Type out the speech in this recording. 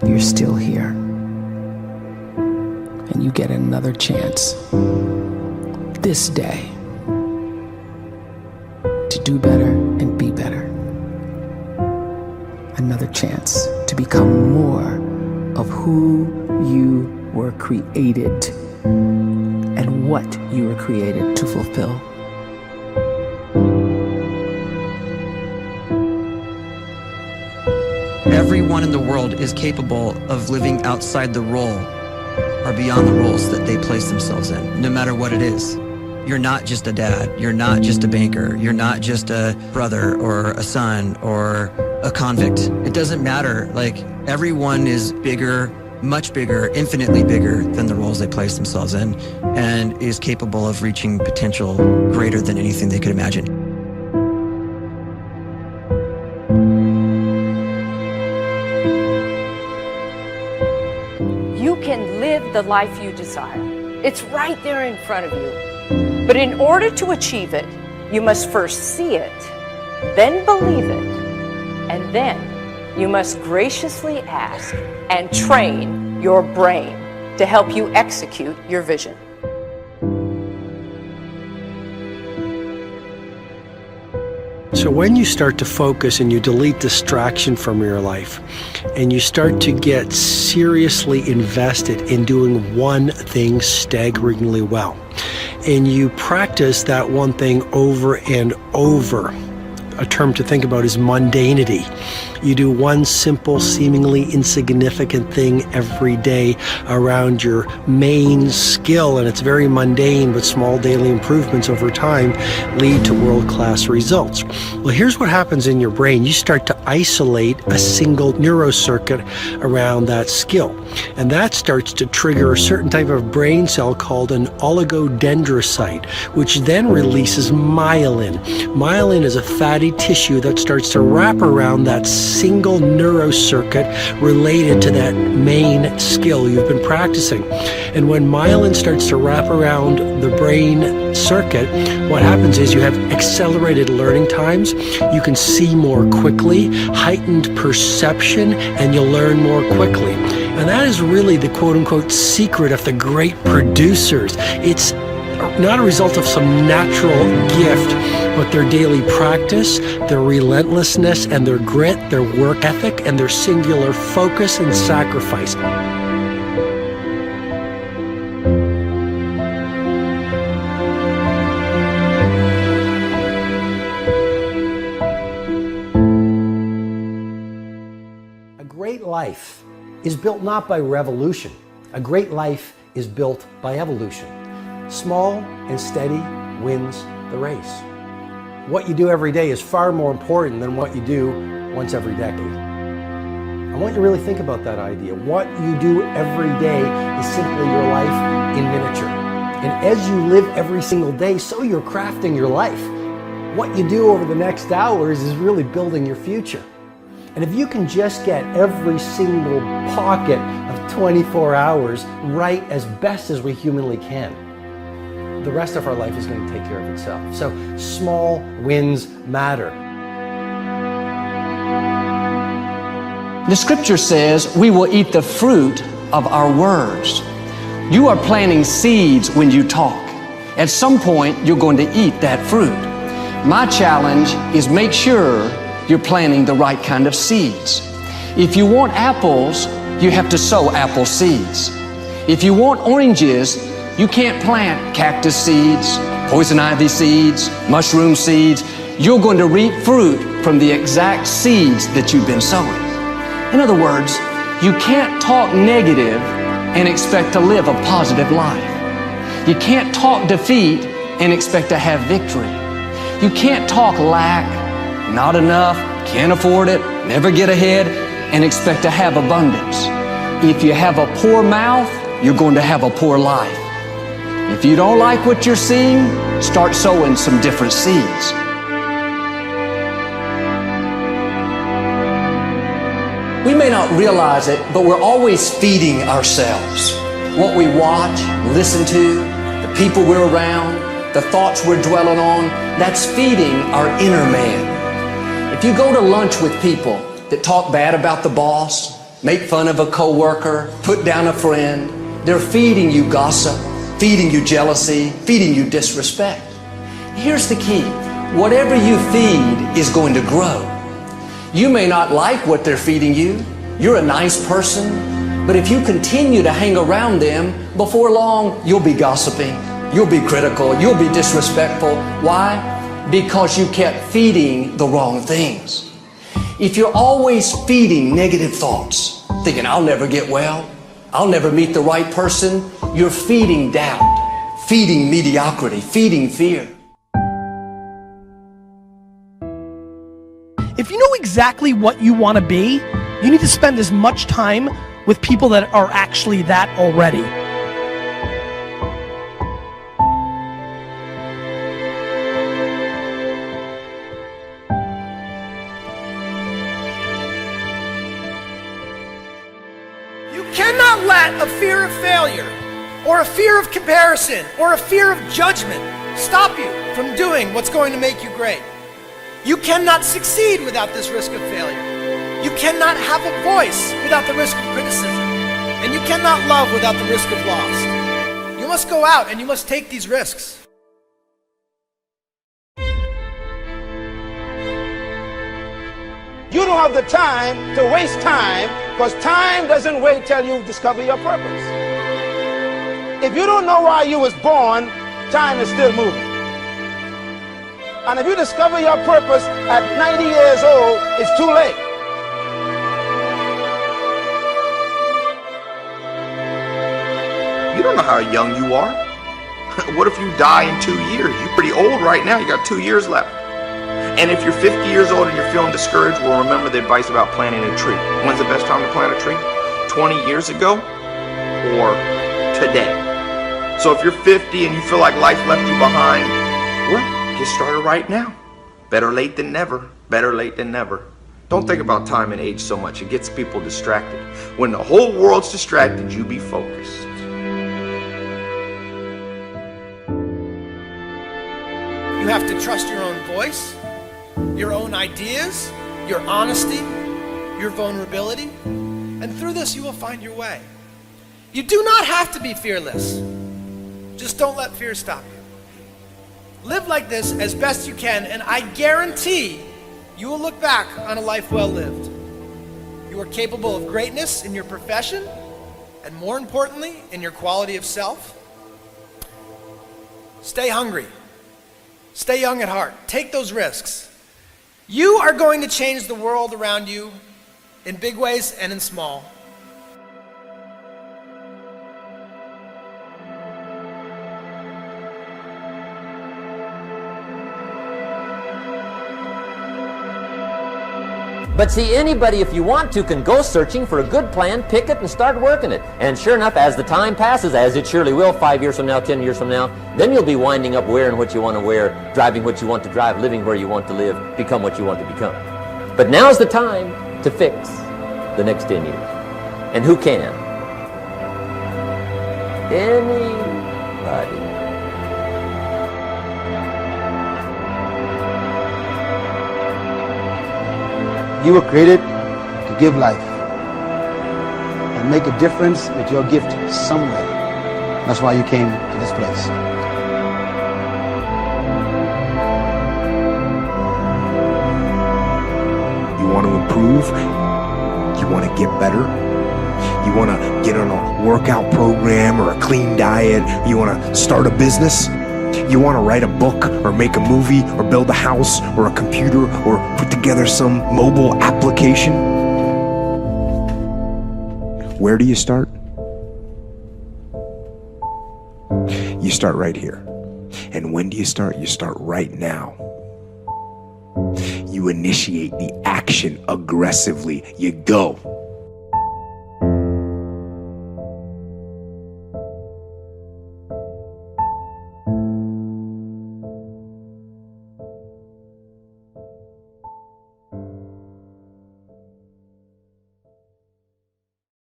you're still here. And you get another chance this day to do better and be better. Another chance to become more of who you were created and what you were created to fulfill. Everyone in the world is capable of living outside the role or beyond the roles that they place themselves in, no matter what it is. You're not just a dad, you're not just a banker, you're not just a brother or a son or a convict. It doesn't matter. Like, everyone is bigger, much bigger, infinitely bigger than the roles they place themselves in, and is capable of reaching potential greater than anything they could imagine. You can live the life you desire. It's right there in front of you. But in order to achieve it, you must first see it, then believe it, and then you must graciously ask and train your brain to help you execute your vision. So when you start to focus and you delete distraction from your life, and you start to get seriously invested in doing one thing staggeringly well, and you practice that one thing over and over, a term to think about is mundanity. You do one simple, seemingly insignificant thing every day around your main skill, and it's very mundane, but small daily improvements over time lead to world-class results. Well, here's what happens in your brain. You start to isolate a single neurocircuit around that skill, and that starts to trigger a certain type of brain cell called an oligodendrocyte, which then releases myelin. Myelin is a fatty tissue that starts to wrap around that single neurocircuit related to that main skill you've been practicing. And when myelin starts to wrap around the brain circuit, what happens is you have accelerated learning times, you can see more quickly, heightened perception, and you'll learn more quickly. And that is really the quote-unquote secret of the great producers. It's not a result of some natural gift, but their daily practice, their relentlessness and their grit, their work ethic, and their singular focus and sacrifice. A great life is built not by revolution. A great life is built by evolution. Small and steady wins the race. What you do every day is far more important than what you do once every decade. I want you to really think about that idea. What you do every day is simply your life in miniature. And as you live every single day, so you're crafting your life. What you do over the next hours is really building your future. And if you can just get every single pocket of 24 hours right as best as we humanly can, the rest of our life is going to take care of itself. So small wins matter. The scripture says we will eat the fruit of our words. You are planting seeds when you talk. At some point, you're going to eat that fruit. My challenge is make sure you're planting the right kind of seeds. If you want apples, you have to sow apple seeds. If you want oranges, you can't plant cactus seeds, poison ivy seeds, mushroom seeds. You're going to reap fruit from the exact seeds that you've been sowing. In other words, you can't talk negative and expect to live a positive life. You can't talk defeat and expect to have victory. You can't talk lack, not enough, can't afford it, never get ahead, and expect to have abundance. If you have a poor mouth, you're going to have a poor life. If you don't like what you're seeing, start sowing some different seeds. We may not realize it, but we're always feeding ourselves. What we watch, listen to, the people we're around, the thoughts we're dwelling on, that's feeding our inner man. If you go to lunch with people that talk bad about the boss, make fun of a coworker, put down a friend. They're feeding you gossip, feeding you jealousy, feeding you disrespect. Here's the key. Whatever you feed is going to grow. You may not like what they're feeding you. You're a nice person. But if you continue to hang around them, before long, you'll be gossiping. You'll be critical. You'll be disrespectful. Why? Because you kept feeding the wrong things. If you're always feeding negative thoughts, thinking, I'll never get well, I'll never meet the right person, you're feeding doubt, feeding mediocrity, feeding fear. If you know exactly what you want to be, you need to spend as much time with people that are actually that already. You cannot let a fear of failure, or a fear of comparison, or a fear of judgment stop you from doing what's going to make you great. You cannot succeed without this risk of failure. You cannot have a voice without the risk of criticism. And you cannot love without the risk of loss. You must go out and you must take these risks. You don't have the time to waste time, because time doesn't wait till you discover your purpose. If you don't know why you was born, time is still moving. And if you discover your purpose at 90 years old, it's too late. You don't know how young you are. What if you die in 2 years? You're pretty old right now. You got 2 years left. And if you're 50 years old and you're feeling discouraged, well, remember the advice about planting a tree. When's the best time to plant a tree? 20 years ago or today? So if you're 50 and you feel like life left you behind, well, get started right now. Better late than never. Better late than never. Don't think about time and age so much. It gets people distracted. When the whole world's distracted, you be focused. You have to trust your own voice, your own ideas, your honesty, your vulnerability, and through this you will find your way. You do not have to be fearless. Just don't let fear stop you. Live like this as best you can, and I guarantee you will look back on a life well lived. You are capable of greatness in your profession, and more importantly, in your quality of self. Stay hungry. Stay young at heart. Take those risks. You are going to change the world around you in big ways and in small. But see, anybody, if you want to, can go searching for a good plan, pick it, and start working it. And sure enough, as the time passes, as it surely will 5 years from now, 10 years from now, then you'll be winding up wearing what you want to wear, driving what you want to drive, living where you want to live, become what you want to become. But now's the time to fix the next 10 years. And who can? Anybody. You were created to give life and make a difference with your gift somewhere. That's why you came to this place. You want to improve? You want to get better? You want to get on a workout program or a clean diet? You want to start a business? You want to write a book or make a movie or build a house or a computer or put together some mobile application? Where do you start? You start right here. And when do you start? You start right now. You initiate the action aggressively. You go.